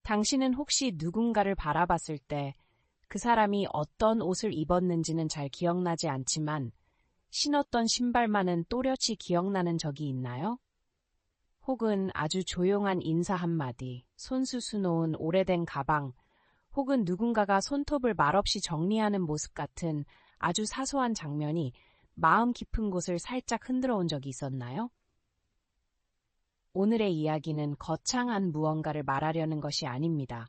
당신은 혹시 누군가를 바라봤을 때 그 사람이 어떤 옷을 입었는지는 잘 기억나지 않지만 신었던 신발만은 또렷이 기억나는 적이 있나요? 혹은 아주 조용한 인사 한마디, 손수 놓은 오래된 가방, 혹은 누군가가 손톱을 말없이 정리하는 모습 같은 아주 사소한 장면이 마음 깊은 곳을 살짝 흔들어 온 적이 있었나요? 오늘의 이야기는 거창한 무언가를 말하려는 것이 아닙니다.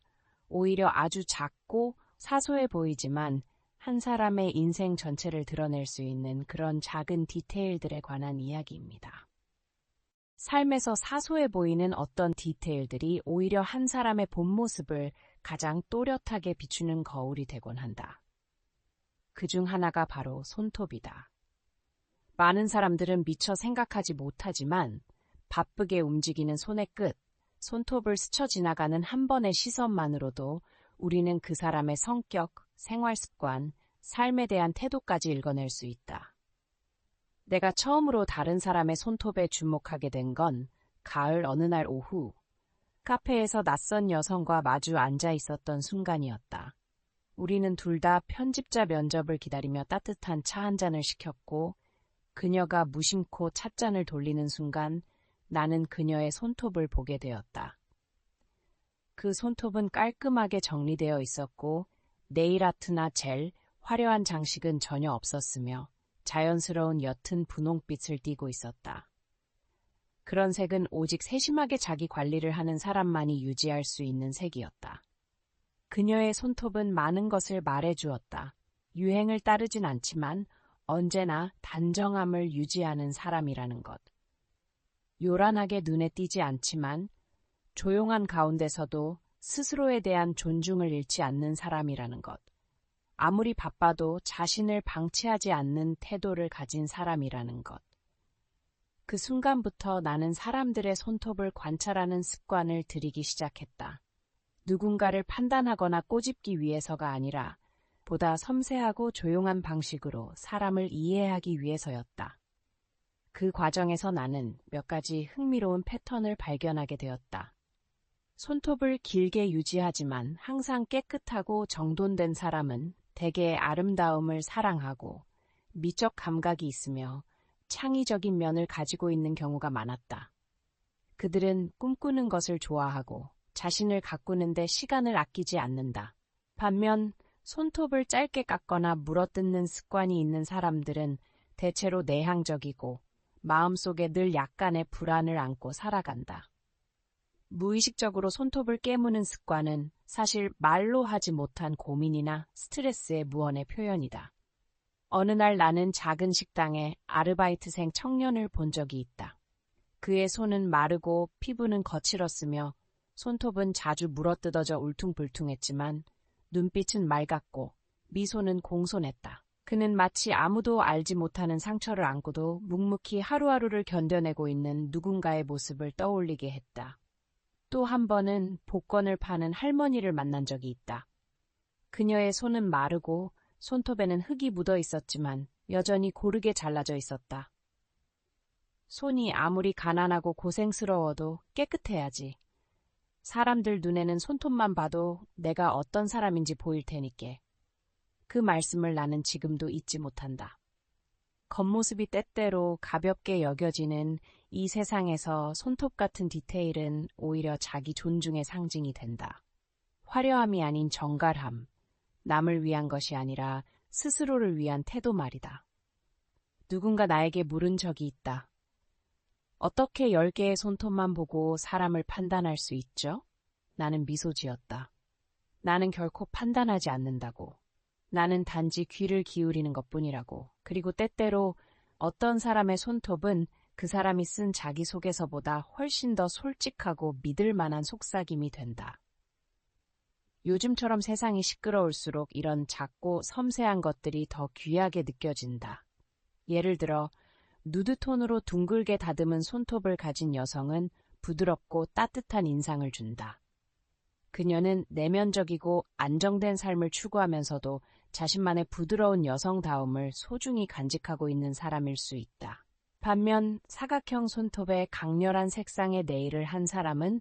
오히려 아주 작고 사소해 보이지만 한 사람의 인생 전체를 드러낼 수 있는 그런 작은 디테일들에 관한 이야기입니다. 삶에서 사소해 보이는 어떤 디테일들이 오히려 한 사람의 본 모습을 가장 또렷하게 비추는 거울이 되곤 한다. 그중 하나가 바로 손톱이다. 많은 사람들은 미처 생각하지 못하지만 바쁘게 움직이는 손의 끝, 손톱을 스쳐 지나가는 한 번의 시선만으로도 우리는 그 사람의 성격, 생활 습관, 삶에 대한 태도까지 읽어낼 수 있다. 내가 처음으로 다른 사람의 손톱에 주목하게 된 건 가을 어느 날 오후, 카페에서 낯선 여성과 마주 앉아 있었던 순간이었다. 우리는 둘 다 편집자 면접을 기다리며 따뜻한 차 한 잔을 시켰고 그녀가 무심코 찻잔을 돌리는 순간 나는 그녀의 손톱을 보게 되었다. 그 손톱은 깔끔하게 정리되어 있었고 네일아트나 젤, 화려한 장식은 전혀 없었으며 자연스러운 옅은 분홍빛을 띠고 있었다. 그런 색은 오직 세심하게 자기 관리를 하는 사람만이 유지할 수 있는 색이었다. 그녀의 손톱은 많은 것을 말해주었다. 유행을 따르진 않지만 언제나 단정함을 유지하는 사람이라는 것. 요란하게 눈에 띄지 않지만 조용한 가운데서도 스스로에 대한 존중을 잃지 않는 사람이라는 것. 아무리 바빠도 자신을 방치하지 않는 태도를 가진 사람이라는 것. 그 순간부터 나는 사람들의 손톱을 관찰하는 습관을 들이기 시작했다. 누군가를 판단하거나 꼬집기 위해서가 아니라 보다 섬세하고 조용한 방식으로 사람을 이해하기 위해서였다. 그 과정에서 나는 몇 가지 흥미로운 패턴을 발견하게 되었다. 손톱을 길게 유지하지만 항상 깨끗하고 정돈된 사람은 대개 아름다움을 사랑하고 미적 감각이 있으며 창의적인 면을 가지고 있는 경우가 많았다. 그들은 꿈꾸는 것을 좋아하고 자신을 가꾸는 데 시간을 아끼지 않는다. 반면 손톱을 짧게 깎거나 물어뜯는 습관이 있는 사람들은 대체로 내향적이고 마음속에 늘 약간의 불안을 안고 살아간다. 무의식적으로 손톱을 깨무는 습관은 사실 말로 하지 못한 고민이나 스트레스의 무언의 표현이다. 어느 날 나는 작은 식당에 아르바이트생 청년을 본 적이 있다. 그의 손은 마르고 피부는 거칠었으며 손톱은 자주 물어뜯어져 울퉁불퉁했지만 눈빛은 맑았고 미소는 공손했다. 그는 마치 아무도 알지 못하는 상처를 안고도 묵묵히 하루하루를 견뎌내고 있는 누군가의 모습을 떠올리게 했다. 또 한 번은 복권을 파는 할머니를 만난 적이 있다. 그녀의 손은 마르고 손톱에는 흙이 묻어 있었지만 여전히 고르게 잘라져 있었다. 손이 아무리 가난하고 고생스러워도 깨끗해야지. 사람들 눈에는 손톱만 봐도 내가 어떤 사람인지 보일 테니께. 그 말씀을 나는 지금도 잊지 못한다. 겉모습이 때때로 가볍게 여겨지는 이 세상에서 손톱 같은 디테일은 오히려 자기 존중의 상징이 된다. 화려함이 아닌 정갈함, 남을 위한 것이 아니라 스스로를 위한 태도 말이다. 누군가 나에게 물은 적이 있다. 어떻게 10개의 손톱만 보고 사람을 판단할 수 있죠? 나는 미소 지었다. 나는 결코 판단하지 않는다고. 나는 단지 귀를 기울이는 것뿐이라고. 그리고 때때로 어떤 사람의 손톱은 그 사람이 쓴 자기소개서보다 훨씬 더 솔직하고 믿을 만한 속삭임이 된다. 요즘처럼 세상이 시끄러울수록 이런 작고 섬세한 것들이 더 귀하게 느껴진다. 예를 들어 누드톤으로 둥글게 다듬은 손톱을 가진 여성은 부드럽고 따뜻한 인상을 준다. 그녀는 내면적이고 안정된 삶을 추구하면서도 자신만의 부드러운 여성다움을 소중히 간직하고 있는 사람일 수 있다. 반면 사각형 손톱에 강렬한 색상의 네일을 한 사람은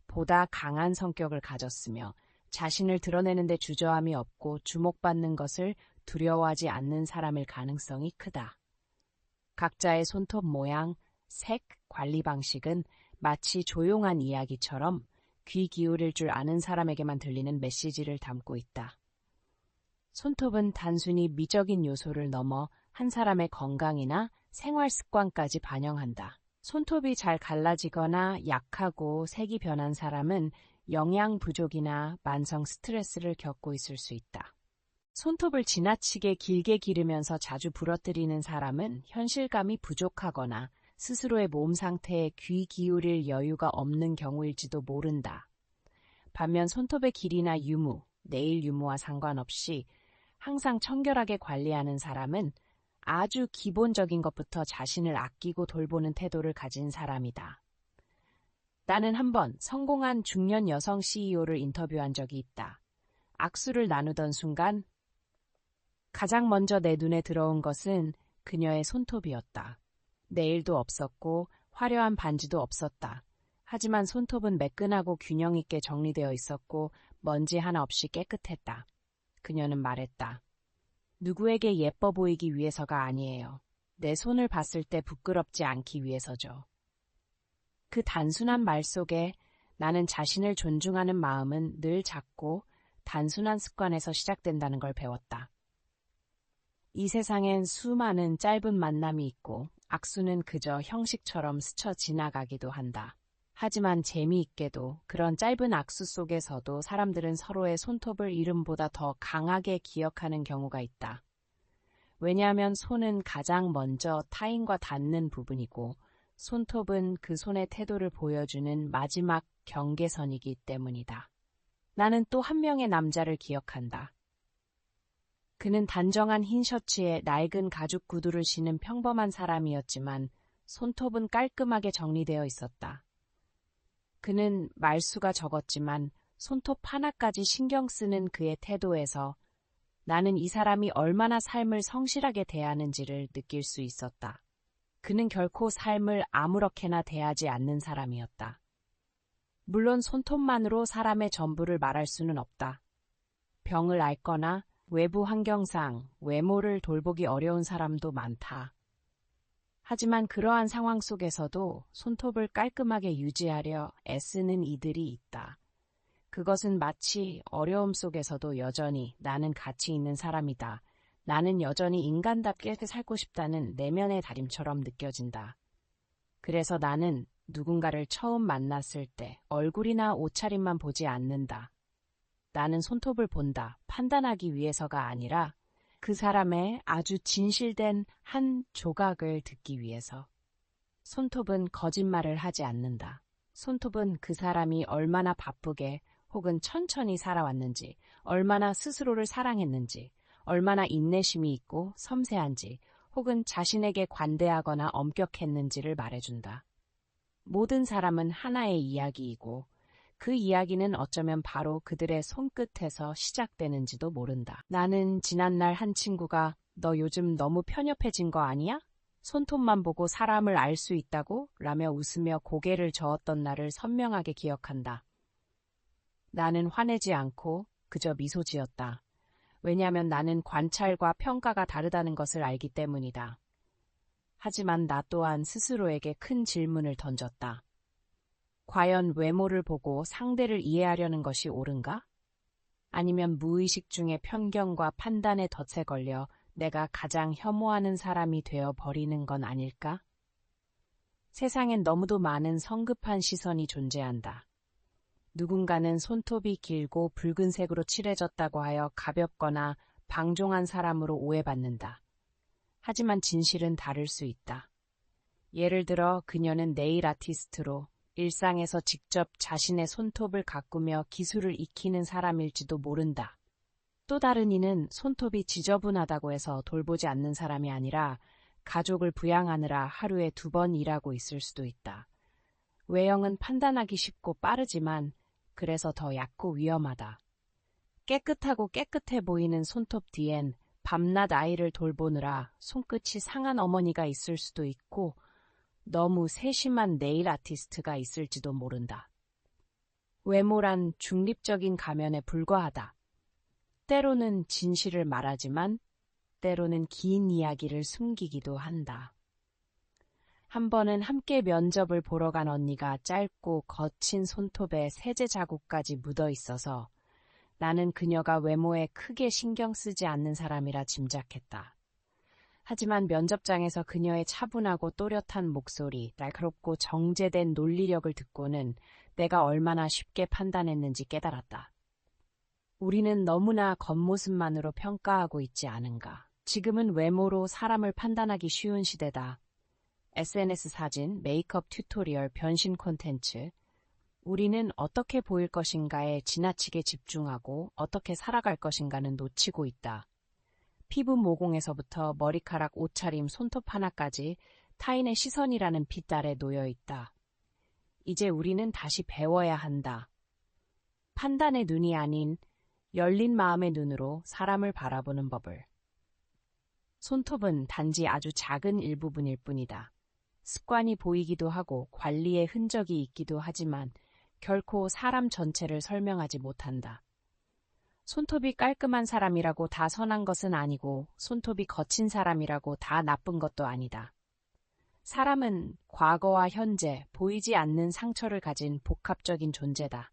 보다 강한 성격을 가졌으며 자신을 드러내는데 주저함이 없고 주목받는 것을 두려워하지 않는 사람일 가능성이 크다. 각자의 손톱 모양, 색, 관리 방식은 마치 조용한 이야기처럼 귀 기울일 줄 아는 사람에게만 들리는 메시지를 담고 있다. 손톱은 단순히 미적인 요소를 넘어 한 사람의 건강이나 생활 습관까지 반영한다. 손톱이 잘 갈라지거나 약하고 색이 변한 사람은 영양 부족이나 만성 스트레스를 겪고 있을 수 있다. 손톱을 지나치게 길게 기르면서 자주 부러뜨리는 사람은 현실감이 부족하거나 스스로의 몸 상태에 귀 기울일 여유가 없는 경우일지도 모른다. 반면 손톱의 길이나 유무, 네일 유무와 상관없이 항상 청결하게 관리하는 사람은 아주 기본적인 것부터 자신을 아끼고 돌보는 태도를 가진 사람이다. 나는 한번 성공한 중년 여성 CEO를 인터뷰한 적이 있다. 악수를 나누던 순간 가장 먼저 내 눈에 들어온 것은 그녀의 손톱이었다. 네일도 없었고 화려한 반지도 없었다. 하지만 손톱은 매끈하고 균형 있게 정리되어 있었고 먼지 하나 없이 깨끗했다. 그녀는 말했다. 누구에게 예뻐 보이기 위해서가 아니에요. 내 손을 봤을 때 부끄럽지 않기 위해서죠. 그 단순한 말 속에 나는 자신을 존중하는 마음은 늘 작고 단순한 습관에서 시작된다는 걸 배웠다. 이 세상엔 수많은 짧은 만남이 있고 악수는 그저 형식처럼 스쳐 지나가기도 한다. 하지만 재미있게도 그런 짧은 악수 속에서도 사람들은 서로의 손톱을 이름보다 더 강하게 기억하는 경우가 있다. 왜냐하면 손은 가장 먼저 타인과 닿는 부분이고 손톱은 그 손의 태도를 보여주는 마지막 경계선이기 때문이다. 나는 또 한 명의 남자를 기억한다. 그는 단정한 흰 셔츠에 낡은 가죽 구두를 신은 평범한 사람이었지만 손톱은 깔끔하게 정리되어 있었다. 그는 말수가 적었지만 손톱 하나까지 신경 쓰는 그의 태도에서 나는 이 사람이 얼마나 삶을 성실하게 대하는지를 느낄 수 있었다. 그는 결코 삶을 아무렇게나 대하지 않는 사람이었다. 물론 손톱만으로 사람의 전부를 말할 수는 없다. 병을 앓거나 외부 환경상 외모를 돌보기 어려운 사람도 많다. 하지만 그러한 상황 속에서도 손톱을 깔끔하게 유지하려 애쓰는 이들이 있다. 그것은 마치 어려움 속에서도 여전히 나는 가치 있는 사람이다. 나는 여전히 인간답게 살고 싶다는 내면의 다짐처럼 느껴진다. 그래서 나는 누군가를 처음 만났을 때 얼굴이나 옷차림만 보지 않는다. 나는 손톱을 본다. 판단하기 위해서가 아니라 그 사람의 아주 진실된 한 조각을 듣기 위해서. 손톱은 거짓말을 하지 않는다. 손톱은 그 사람이 얼마나 바쁘게 혹은 천천히 살아왔는지, 얼마나 스스로를 사랑했는지, 얼마나 인내심이 있고 섬세한지, 혹은 자신에게 관대하거나 엄격했는지를 말해준다. 모든 사람은 하나의 이야기이고 그 이야기는 어쩌면 바로 그들의 손끝에서 시작되는지도 모른다. 나는 지난날 한 친구가 너 요즘 너무 편협해진 거 아니야? 손톱만 보고 사람을 알 수 있다고? 라며 웃으며 고개를 저었던 날을 선명하게 기억한다. 나는 화내지 않고 그저 미소 지었다. 왜냐하면 나는 관찰과 평가가 다르다는 것을 알기 때문이다. 하지만 나 또한 스스로에게 큰 질문을 던졌다. 과연 외모를 보고 상대를 이해하려는 것이 옳은가? 아니면 무의식 중에 편견과 판단의 덫에 걸려 내가 가장 혐오하는 사람이 되어 버리는 건 아닐까? 세상엔 너무도 많은 성급한 시선이 존재한다. 누군가는 손톱이 길고 붉은색으로 칠해졌다고 하여 가볍거나 방종한 사람으로 오해받는다. 하지만 진실은 다를 수 있다. 예를 들어 그녀는 네일 아티스트로 일상에서 직접 자신의 손톱을 가꾸며 기술을 익히는 사람일지도 모른다. 또 다른 이는 손톱이 지저분하다고 해서 돌보지 않는 사람이 아니라 가족을 부양하느라 하루에 2번 일하고 있을 수도 있다. 외형은 판단하기 쉽고 빠르지만 그래서 더 얕고 위험하다. 깨끗하고 깨끗해 보이는 손톱 뒤엔 밤낮 아이를 돌보느라 손끝이 상한 어머니가 있을 수도 있고 너무 세심한 네일 아티스트가 있을지도 모른다. 외모란 중립적인 가면에 불과하다. 때로는 진실을 말하지만 때로는 긴 이야기를 숨기기도 한다. 한 번은 함께 면접을 보러 간 언니가 짧고 거친 손톱에 세제 자국까지 묻어 있어서 나는 그녀가 외모에 크게 신경 쓰지 않는 사람이라 짐작했다. 하지만 면접장에서 그녀의 차분하고 또렷한 목소리, 날카롭고 정제된 논리력을 듣고는 내가 얼마나 쉽게 판단했는지 깨달았다. 우리는 너무나 겉모습만으로 평가하고 있지 않은가. 지금은 외모로 사람을 판단하기 쉬운 시대다. SNS 사진, 메이크업 튜토리얼, 변신 콘텐츠. 우리는 어떻게 보일 것인가에 지나치게 집중하고 어떻게 살아갈 것인가는 놓치고 있다. 피부 모공에서부터 머리카락, 옷차림, 손톱 하나까지 타인의 시선이라는 빗달에 놓여 있다. 이제 우리는 다시 배워야 한다. 판단의 눈이 아닌 열린 마음의 눈으로 사람을 바라보는 법을. 손톱은 단지 아주 작은 일부분일 뿐이다. 습관이 보이기도 하고 관리의 흔적이 있기도 하지만 결코 사람 전체를 설명하지 못한다. 손톱이 깔끔한 사람이라고 다 선한 것은 아니고 손톱이 거친 사람이라고 다 나쁜 것도 아니다. 사람은 과거와 현재, 보이지 않는 상처를 가진 복합적인 존재다.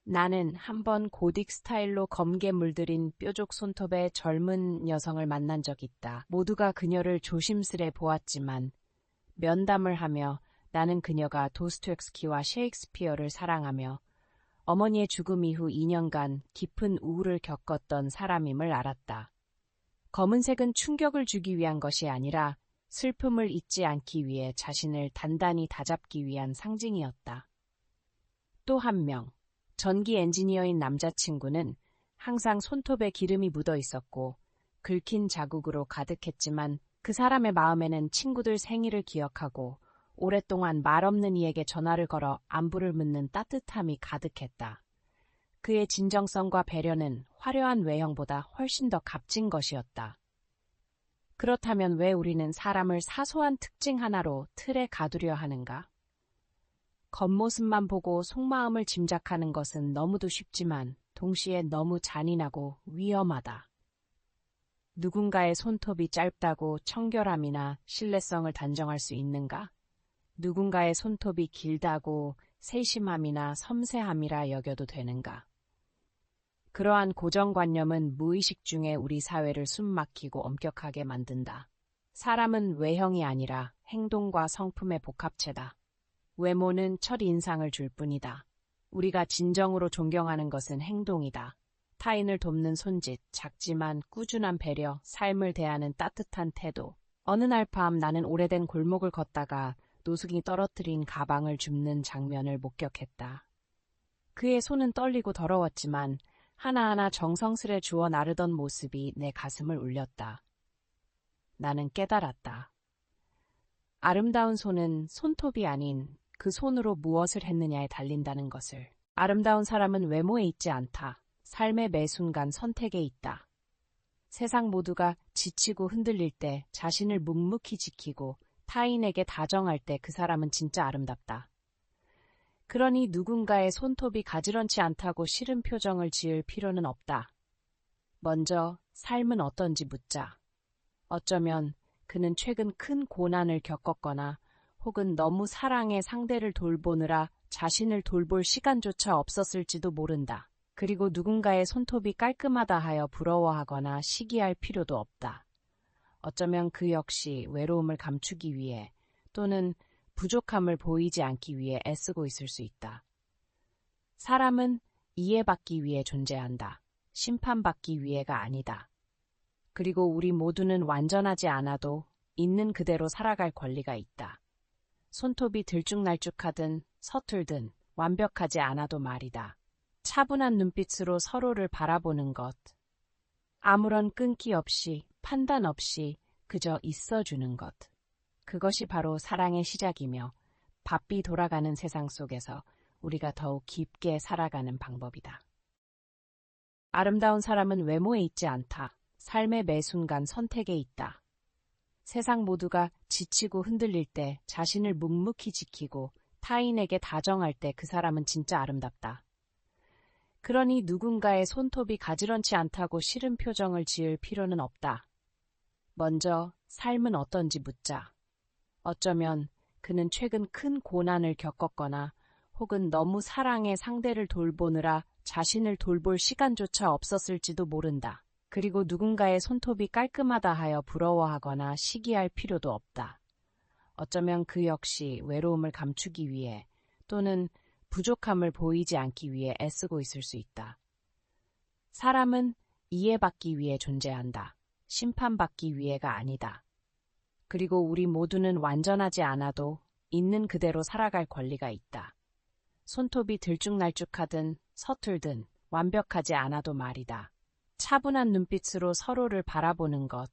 나는 한번 고딕 스타일로 검게 물들인 뾰족 손톱의 젊은 여성을 만난 적 있다. 모두가 그녀를 조심스레 보았지만 면담을 하며 나는 그녀가 도스토옙스키와 셰익스피어를 사랑하며 어머니의 죽음 이후 2년간 깊은 우울을 겪었던 사람임을 알았다. 검은색은 충격을 주기 위한 것이 아니라 슬픔을 잊지 않기 위해 자신을 단단히 다잡기 위한 상징이었다. 또 한 명, 전기 엔지니어인 남자친구는 항상 손톱에 기름이 묻어 있었고 긁힌 자국으로 가득했지만 그 사람의 마음에는 친구들 생일을 기억하고 오랫동안 말없는 이에게 전화를 걸어 안부를 묻는 따뜻함이 가득했다. 그의 진정성과 배려는 화려한 외형보다 훨씬 더 값진 것이었다. 그렇다면 왜 우리는 사람을 사소한 특징 하나로 틀에 가두려 하는가? 겉모습만 보고 속마음을 짐작하는 것은 너무도 쉽지만 동시에 너무 잔인하고 위험하다. 누군가의 손톱이 짧다고 청결함이나 신뢰성을 단정할 수 있는가? 누군가의 손톱이 길다고 세심함이나 섬세함이라 여겨도 되는가? 그러한 고정관념은 무의식 중에 우리 사회를 숨막히고 엄격하게 만든다. 사람은 외형이 아니라 행동과 성품의 복합체다. 외모는 첫인상을 줄 뿐이다. 우리가 진정으로 존경하는 것은 행동이다. 타인을 돕는 손짓, 작지만 꾸준한 배려, 삶을 대하는 따뜻한 태도. 어느 날 밤 나는 오래된 골목을 걷다가 노숙이 떨어뜨린 가방을 줍는 장면을 목격했다. 그의 손은 떨리고 더러웠지만 하나하나 정성스레 주워 나르던 모습이 내 가슴을 울렸다. 나는 깨달았다. 아름다운 손은 손톱이 아닌 그 손으로 무엇을 했느냐에 달린다는 것을. 아름다운 사람은 외모에 있지 않다. 삶의 매 순간 선택에 있다. 세상 모두가 지치고 흔들릴 때 자신을 묵묵히 지키고 타인에게 다정할 때 그 사람은 진짜 아름답다. 그러니 누군가의 손톱이 가지런치 않다고 싫은 표정을 지을 필요는 없다. 먼저 삶은 어떤지 묻자. 어쩌면 그는 최근 큰 고난을 겪었거나 혹은 너무 사랑해 상대를 돌보느라 자신을 돌볼 시간조차 없었을지도 모른다. 그리고 누군가의 손톱이 깔끔하다 하여 부러워하거나 시기할 필요도 없다. 어쩌면 그 역시 외로움을 감추기 위해 또는 부족함을 보이지 않기 위해 애쓰고 있을 수 있다. 사람은 이해받기 위해 존재한다. 심판받기 위해가 아니다. 그리고 우리 모두는 완전하지 않아도 있는 그대로 살아갈 권리가 있다. 손톱이 들쭉날쭉하든 서툴든 완벽하지 않아도 말이다. 차분한 눈빛으로 서로를 바라보는 것. 아무런 끈기 없이, 판단 없이 그저 있어주는 것. 그것이 바로 사랑의 시작이며 바삐 돌아가는 세상 속에서 우리가 더욱 깊게 살아가는 방법이다. 아름다운 사람은 외모에 있지 않다. 삶의 매 순간 선택에 있다. 세상 모두가 지치고 흔들릴 때 자신을 묵묵히 지키고 타인에게 다정할 때 그 사람은 진짜 아름답다. 그러니 누군가의 손톱이 가지런치 않다고 싫은 표정을 지을 필요는 없다. 먼저 삶은 어떤지 묻자. 어쩌면 그는 최근 큰 고난을 겪었거나 혹은 너무 사랑의 상대를 돌보느라 자신을 돌볼 시간조차 없었을지도 모른다. 그리고 누군가의 손톱이 깔끔하다 하여 부러워하거나 시기할 필요도 없다. 어쩌면 그 역시 외로움을 감추기 위해 또는 부족함을 보이지 않기 위해 애쓰고 있을 수 있다. 사람은 이해받기 위해 존재한다. 심판받기 위해가 아니다. 그리고 우리 모두는 완전하지 않아도 있는 그대로 살아갈 권리가 있다. 손톱이 들쭉날쭉하든 서툴든 완벽하지 않아도 말이다. 차분한 눈빛으로 서로를 바라보는 것.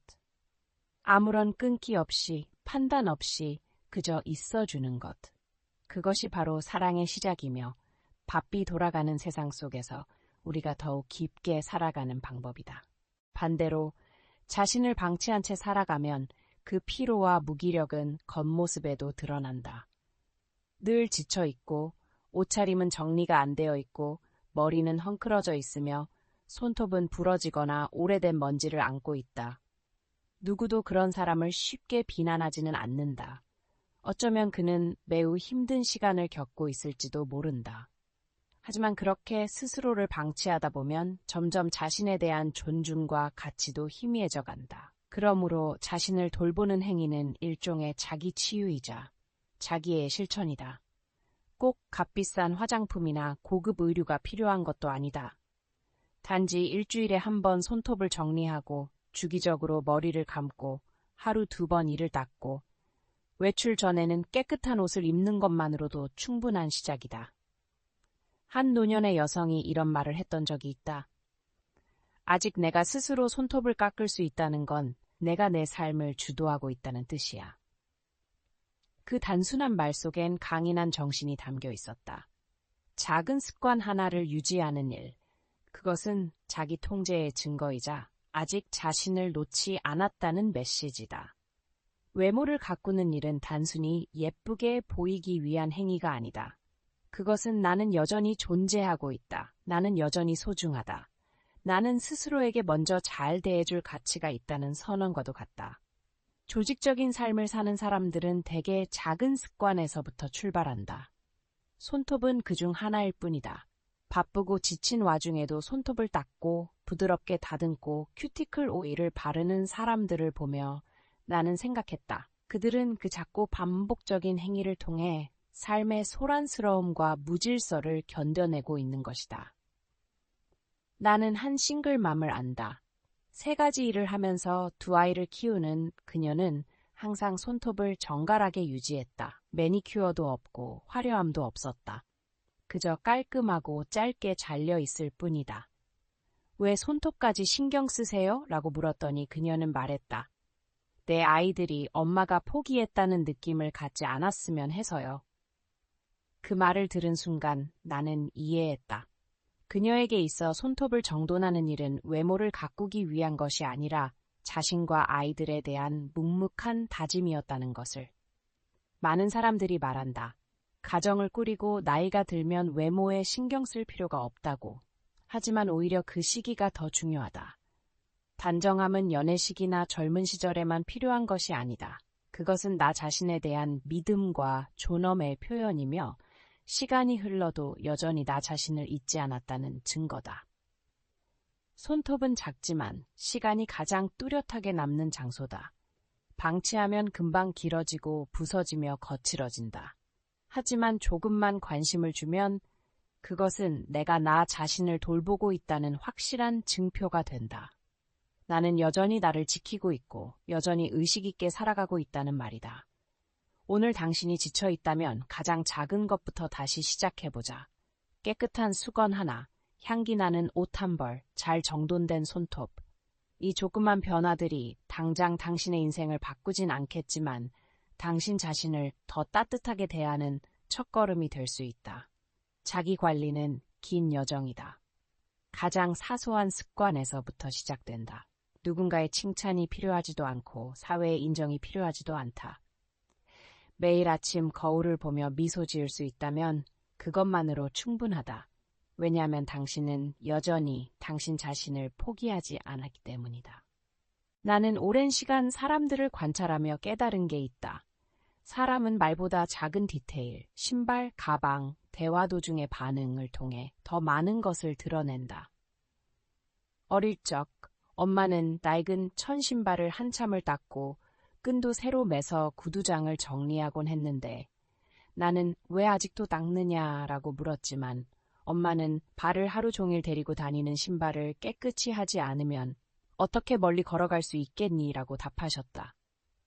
아무런 끈기 없이, 판단 없이 그저 있어주는 것. 그것이 바로 사랑의 시작이며 바삐 돌아가는 세상 속에서 우리가 더욱 깊게 살아가는 방법이다. 반대로 자신을 방치한 채 살아가면 그 피로와 무기력은 겉모습에도 드러난다. 늘 지쳐있고 옷차림은 정리가 안 되어 있고 머리는 헝클어져 있으며 손톱은 부러지거나 오래된 먼지를 안고 있다. 누구도 그런 사람을 쉽게 비난하지는 않는다. 어쩌면 그는 매우 힘든 시간을 겪고 있을지도 모른다. 하지만 그렇게 스스로를 방치하다 보면 점점 자신에 대한 존중과 가치도 희미해져 간다. 그러므로 자신을 돌보는 행위는 일종의 자기 치유이자 자기의 실천이다. 꼭 값비싼 화장품이나 고급 의류가 필요한 것도 아니다. 단지 일주일에 한 번 손톱을 정리하고 주기적으로 머리를 감고 하루 2번 이를 닦고 외출 전에는 깨끗한 옷을 입는 것만으로도 충분한 시작이다. 한 노년의 여성이 이런 말을 했던 적이 있다. 아직 내가 스스로 손톱을 깎을 수 있다는 건 내가 내 삶을 주도하고 있다는 뜻이야. 그 단순한 말 속엔 강인한 정신이 담겨 있었다. 작은 습관 하나를 유지하는 일, 그것은 자기 통제의 증거이자 아직 자신을 놓지 않았다는 메시지다. 외모를 가꾸는 일은 단순히 예쁘게 보이기 위한 행위가 아니다. 그것은 나는 여전히 존재하고 있다. 나는 여전히 소중하다. 나는 스스로에게 먼저 잘 대해줄 가치가 있다는 선언과도 같다. 조직적인 삶을 사는 사람들은 대개 작은 습관에서부터 출발한다. 손톱은 그중 하나일 뿐이다. 바쁘고 지친 와중에도 손톱을 닦고 부드럽게 다듬고 큐티클 오일을 바르는 사람들을 보며 나는 생각했다. 그들은 그 작고 반복적인 행위를 통해 삶의 소란스러움과 무질서를 견뎌내고 있는 것이다. 나는 한 싱글맘을 안다. 3가지 일을 하면서 2아이를 키우는 그녀는 항상 손톱을 정갈하게 유지했다. 매니큐어도 없고 화려함도 없었다. 그저 깔끔하고 짧게 잘려 있을 뿐이다. 왜 손톱까지 신경 쓰세요? 라고 물었더니 그녀는 말했다. 내 아이들이 엄마가 포기했다는 느낌을 갖지 않았으면 해서요. 그 말을 들은 순간 나는 이해했다. 그녀에게 있어 손톱을 정돈하는 일은 외모를 가꾸기 위한 것이 아니라 자신과 아이들에 대한 묵묵한 다짐이었다는 것을. 많은 사람들이 말한다. 가정을 꾸리고 나이가 들면 외모에 신경 쓸 필요가 없다고. 하지만 오히려 그 시기가 더 중요하다. 단정함은 연애 시기나 젊은 시절에만 필요한 것이 아니다. 그것은 나 자신에 대한 믿음과 존엄의 표현이며 시간이 흘러도 여전히 나 자신을 잊지 않았다는 증거다. 손톱은 작지만 시간이 가장 뚜렷하게 남는 장소다. 방치하면 금방 길어지고 부서지며 거칠어진다. 하지만 조금만 관심을 주면 그것은 내가 나 자신을 돌보고 있다는 확실한 증표가 된다. 나는 여전히 나를 지키고 있고 여전히 의식 있게 살아가고 있다는 말이다. 오늘 당신이 지쳐 있다면 가장 작은 것부터 다시 시작해보자. 깨끗한 수건 하나, 향기 나는 옷 한 벌, 잘 정돈된 손톱. 이 조그만 변화들이 당장 당신의 인생을 바꾸진 않겠지만 당신 자신을 더 따뜻하게 대하는 첫걸음이 될 수 있다. 자기 관리는 긴 여정이다. 가장 사소한 습관에서부터 시작된다. 누군가의 칭찬이 필요하지도 않고 사회의 인정이 필요하지도 않다. 매일 아침 거울을 보며 미소 지을 수 있다면 그것만으로 충분하다. 왜냐하면 당신은 여전히 당신 자신을 포기하지 않았기 때문이다. 나는 오랜 시간 사람들을 관찰하며 깨달은 게 있다. 사람은 말보다 작은 디테일, 신발, 가방, 대화 도중의 반응을 통해 더 많은 것을 드러낸다. 어릴 적 엄마는 낡은 천 신발을 한참을 닦고 끈도 새로 매서 구두장을 정리하곤 했는데 나는 왜 아직도 닦느냐라고 물었지만 엄마는 발을 하루 종일 데리고 다니는 신발을 깨끗이 하지 않으면 어떻게 멀리 걸어갈 수 있겠니라고 답하셨다.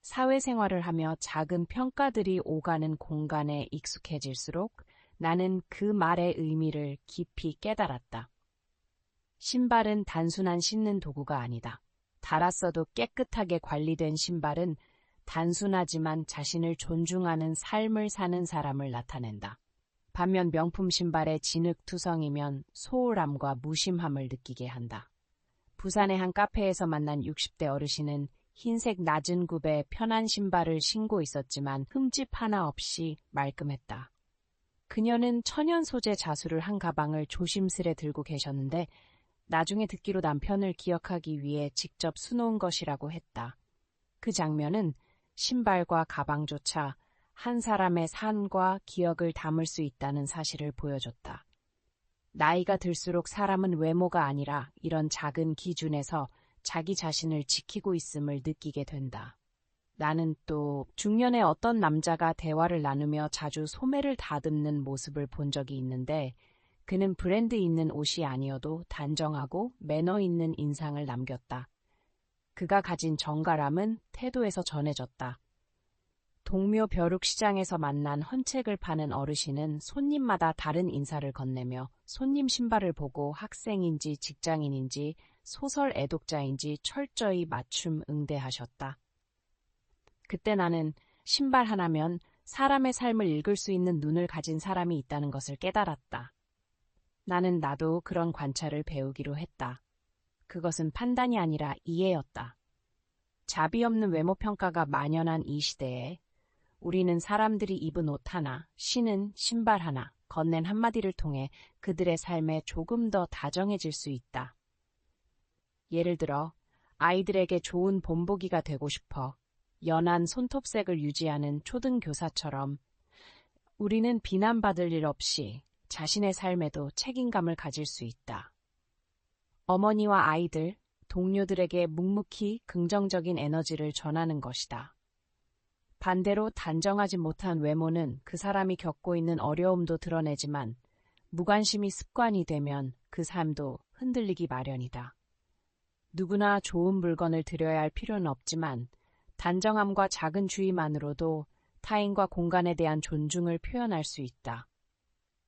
사회생활을 하며 작은 평가들이 오가는 공간에 익숙해질수록 나는 그 말의 의미를 깊이 깨달았다. 신발은 단순한 신는 도구가 아니다. 닳았어도 깨끗하게 관리된 신발은 단순하지만 자신을 존중하는 삶을 사는 사람을 나타낸다. 반면 명품 신발의 진흙투성이면 소홀함과 무심함을 느끼게 한다. 부산의 한 카페에서 만난 60대 어르신은 흰색 낮은 굽에 편한 신발을 신고 있었지만 흠집 하나 없이 말끔했다. 그녀는 천연 소재 자수를 한 가방을 조심스레 들고 계셨는데 나중에 듣기로 남편을 기억하기 위해 직접 수놓은 것이라고 했다. 그 장면은 신발과 가방조차 한 사람의 삶과 기억을 담을 수 있다는 사실을 보여줬다. 나이가 들수록 사람은 외모가 아니라 이런 작은 기준에서 자기 자신을 지키고 있음을 느끼게 된다. 나는 또 중년의 어떤 남자가 대화를 나누며 자주 소매를 다듬는 모습을 본 적이 있는데 그는 브랜드 있는 옷이 아니어도 단정하고 매너 있는 인상을 남겼다. 그가 가진 정갈함은 태도에서 전해졌다. 동묘 벼룩시장에서 만난 헌책을 파는 어르신은 손님마다 다른 인사를 건네며 손님 신발을 보고 학생인지 직장인인지 소설 애독자인지 철저히 맞춤 응대하셨다. 그때 나는 신발 하나면 사람의 삶을 읽을 수 있는 눈을 가진 사람이 있다는 것을 깨달았다. 나는 나도 그런 관찰을 배우기로 했다. 그것은 판단이 아니라 이해였다. 자비 없는 외모 평가가 만연한 이 시대에 우리는 사람들이 입은 옷 하나, 신은 신발 하나, 건넨 한마디를 통해 그들의 삶에 조금 더 다정해질 수 있다. 예를 들어 아이들에게 좋은 본보기가 되고 싶어 연한 손톱색을 유지하는 초등교사처럼 우리는 비난받을 일 없이 자신의 삶에도 책임감을 가질 수 있다. 어머니와 아이들, 동료들에게 묵묵히 긍정적인 에너지를 전하는 것이다. 반대로 단정하지 못한 외모는 그 사람이 겪고 있는 어려움도 드러내지만 무관심이 습관이 되면 그 삶도 흔들리기 마련이다. 누구나 좋은 물건을 드려야 할 필요는 없지만 단정함과 작은 주의만으로도 타인과 공간에 대한 존중을 표현할 수 있다.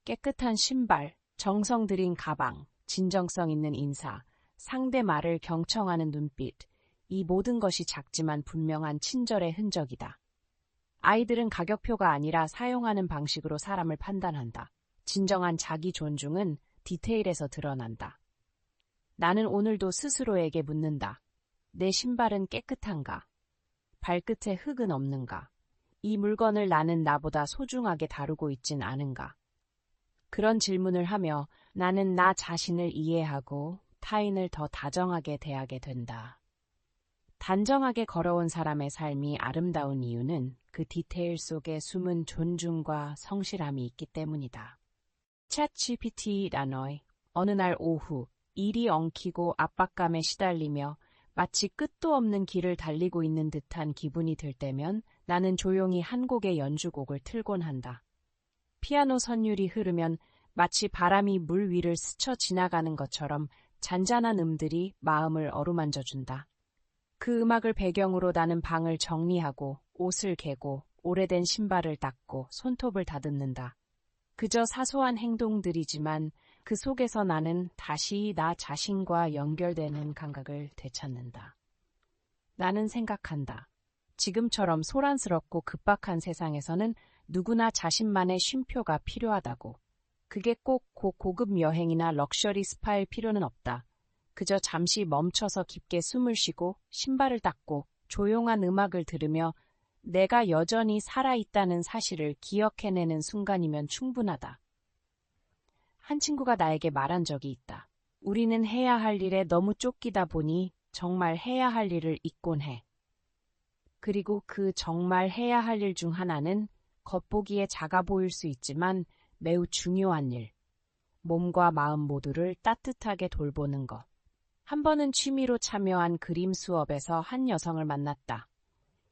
깨끗한 신발, 정성 들인 가방, 진정성 있는 인사, 상대 말을 경청하는 눈빛, 이 모든 것이 작지만 분명한 친절의 흔적이다. 아이들은 가격표가 아니라 사용하는 방식으로 사람을 판단한다. 진정한 자기 존중은 디테일에서 드러난다. 나는 오늘도 스스로에게 묻는다. 내 신발은 깨끗한가? 발끝에 흙은 없는가? 이 물건을 나는 나보다 소중하게 다루고 있진 않은가? 그런 질문을 하며 나는 나 자신을 이해하고 타인을 더 다정하게 대하게 된다. 단정하게 걸어온 사람의 삶이 아름다운 이유는 그 디테일 속에 숨은 존중과 성실함이 있기 때문이다. 챗GPT라너의 어느 날 오후 일이 엉키고 압박감에 시달리며 마치 끝도 없는 길을 달리고 있는 듯한 기분이 들 때면 나는 조용히 한 곡의 연주곡을 틀곤 한다. 피아노 선율이 흐르면 마치 바람이 물 위를 스쳐 지나가는 것처럼 잔잔한 음들이 마음을 어루만져준다. 그 음악을 배경으로 나는 방을 정리하고 옷을 개고 오래된 신발을 닦고 손톱을 다듬는다. 그저 사소한 행동들이지만 그 속에서 나는 다시 나 자신과 연결되는 감각을 되찾는다. 나는 생각한다. 지금처럼 소란스럽고 급박한 세상에서는 누구나 자신만의 쉼표가 필요하다고. 그게 꼭 고급 여행이나 럭셔리 스파일 필요는 없다. 그저 잠시 멈춰서 깊게 숨을 쉬고 신발을 닦고 조용한 음악을 들으며 내가 여전히 살아있다는 사실을 기억해내는 순간이면 충분하다. 한 친구가 나에게 말한 적이 있다. 우리는 해야 할 일에 너무 쫓기다 보니 정말 해야 할 일을 잊곤 해. 그리고 그 정말 해야 할 일 중 하나는 겉보기에 작아 보일 수 있지만 매우 중요한 일. 몸과 마음 모두를 따뜻하게 돌보는 것. 한 번은 취미로 참여한 그림 수업에서 한 여성을 만났다.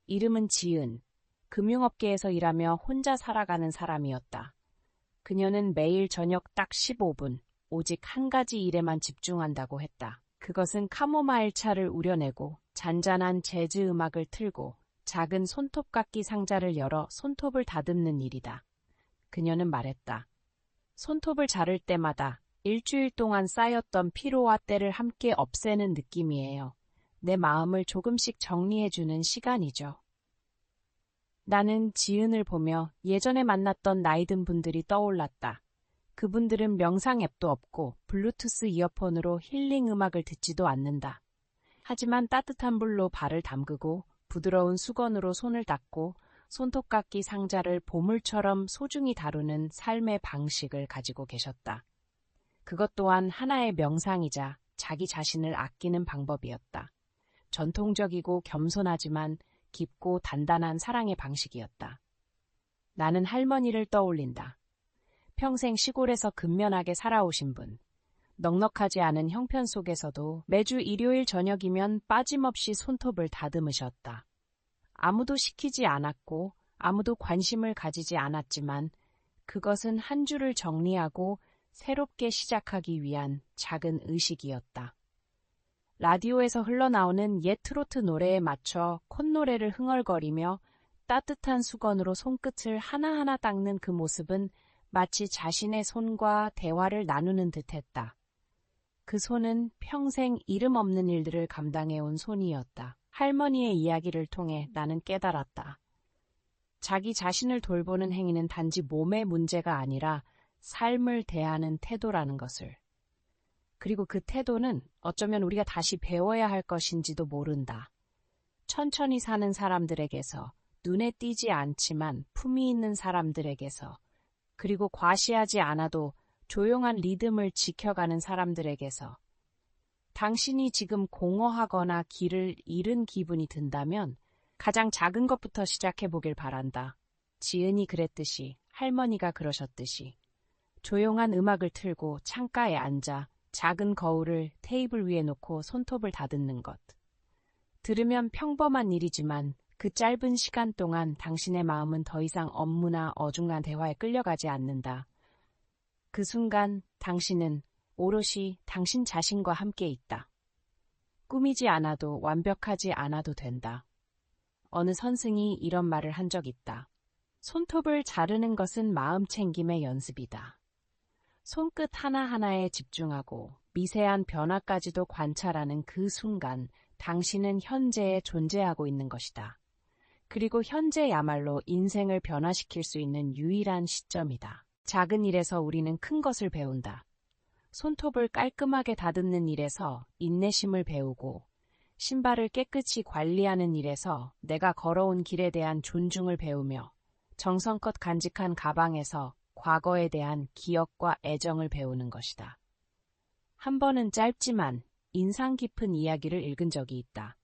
이름은 지은. 금융업계에서 일하며 혼자 살아가는 사람이었다. 그녀는 매일 저녁 딱 15분, 오직 한 가지 일에만 집중한다고 했다. 그것은 카모마일 차를 우려내고 잔잔한 재즈 음악을 틀고 작은 손톱깎이 상자를 열어 손톱을 다듬는 일이다. 그녀는 말했다. 손톱을 자를 때마다 일주일 동안 쌓였던 피로와 때를 함께 없애는 느낌이에요. 내 마음을 조금씩 정리해주는 시간이죠. 나는 지은을 보며 예전에 만났던 나이든 분들이 떠올랐다. 그분들은 명상 앱도 없고 블루투스 이어폰으로 힐링 음악을 듣지도 않는다. 하지만 따뜻한 물로 발을 담그고 부드러운 수건으로 손을 닦고 손톱깎이 상자를 보물처럼 소중히 다루는 삶의 방식을 가지고 계셨다. 그것 또한 하나의 명상이자 자기 자신을 아끼는 방법이었다. 전통적이고 겸손하지만 깊고 단단한 사랑의 방식이었다. 나는 할머니를 떠올린다. 평생 시골에서 근면하게 살아오신 분. 넉넉하지 않은 형편 속에서도 매주 일요일 저녁이면 빠짐없이 손톱을 다듬으셨다. 아무도 시키지 않았고 아무도 관심을 가지지 않았지만 그것은 한 주를 정리하고 새롭게 시작하기 위한 작은 의식이었다. 라디오에서 흘러나오는 옛 트로트 노래에 맞춰 콧노래를 흥얼거리며 따뜻한 수건으로 손끝을 하나하나 닦는 그 모습은 마치 자신의 손과 대화를 나누는 듯했다. 그 손은 평생 이름 없는 일들을 감당해온 손이었다. 할머니의 이야기를 통해 나는 깨달았다. 자기 자신을 돌보는 행위는 단지 몸의 문제가 아니라 삶을 대하는 태도라는 것을. 그리고 그 태도는 어쩌면 우리가 다시 배워야 할 것인지도 모른다. 천천히 사는 사람들에게서, 눈에 띄지 않지만 품위 있는 사람들에게서, 그리고 과시하지 않아도 조용한 리듬을 지켜가는 사람들에게서, 당신이 지금 공허하거나 길을 잃은 기분이 든다면 가장 작은 것부터 시작해 보길 바란다. 지은이 그랬듯이, 할머니가 그러셨듯이. 조용한 음악을 틀고 창가에 앉아 작은 거울을 테이블 위에 놓고 손톱을 다듬는 것. 들으면 평범한 일이지만 그 짧은 시간 동안 당신의 마음은 더 이상 업무나 어중간 대화에 끌려가지 않는다. 그 순간 당신은 오롯이 당신 자신과 함께 있다. 꾸미지 않아도 완벽하지 않아도 된다. 어느 선생이 이런 말을 한 적 있다. 손톱을 자르는 것은 마음 챙김의 연습이다. 손끝 하나하나에 집중하고 미세한 변화까지도 관찰하는 그 순간 당신은 현재에 존재하고 있는 것이다. 그리고 현재야말로 인생을 변화시킬 수 있는 유일한 시점이다. 작은 일에서 우리는 큰 것을 배운다. 손톱을 깔끔하게 다듬는 일에서 인내심을 배우고 신발을 깨끗이 관리하는 일에서 내가 걸어온 길에 대한 존중을 배우며 정성껏 간직한 가방에서 과거에 대한 기억과 애정을 배우는 것이다. 한 번은 짧지만 인상 깊은 이야기를 읽은 적이 있다.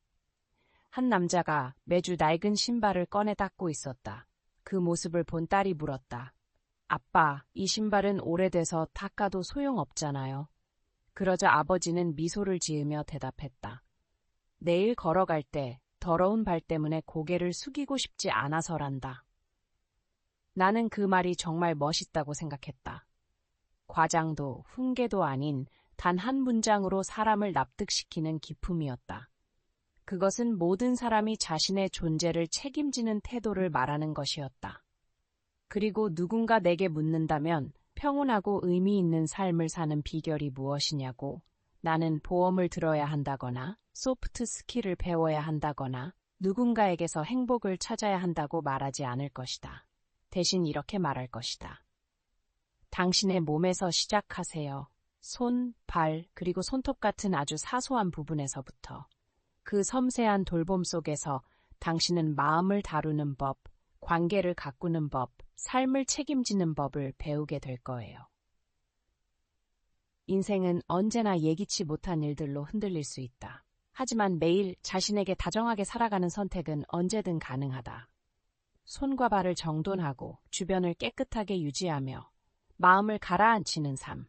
한 남자가 매주 낡은 신발을 꺼내 닦고 있었다. 그 모습을 본 딸이 물었다. 아빠, 이 신발은 오래돼서 닦아도 소용없잖아요. 그러자 아버지는 미소를 지으며 대답했다. 내일 걸어갈 때 더러운 발 때문에 고개를 숙이고 싶지 않아서란다. 나는 그 말이 정말 멋있다고 생각했다. 과장도 훈계도 아닌 단 한 문장으로 사람을 납득시키는 기품이었다. 그것은 모든 사람이 자신의 존재를 책임지는 태도를 말하는 것이었다. 그리고 누군가 내게 묻는다면 평온하고 의미 있는 삶을 사는 비결이 무엇이냐고 나는 보험을 들어야 한다거나 소프트 스킬을 배워야 한다거나 누군가에게서 행복을 찾아야 한다고 말하지 않을 것이다. 대신 이렇게 말할 것이다. 당신의 몸에서 시작하세요. 손, 발, 그리고 손톱 같은 아주 사소한 부분에서부터. 그 섬세한 돌봄 속에서 당신은 마음을 다루는 법, 관계를 가꾸는 법, 삶을 책임지는 법을 배우게 될 거예요. 인생은 언제나 예기치 못한 일들로 흔들릴 수 있다. 하지만 매일 자신에게 다정하게 살아가는 선택은 언제든 가능하다. 손과 발을 정돈하고 주변을 깨끗하게 유지하며 마음을 가라앉히는 삶.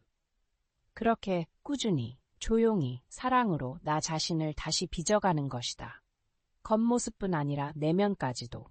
그렇게 꾸준히, 조용히, 사랑으로 나 자신을 다시 빚어가는 것이다. 겉모습뿐 아니라 내면까지도.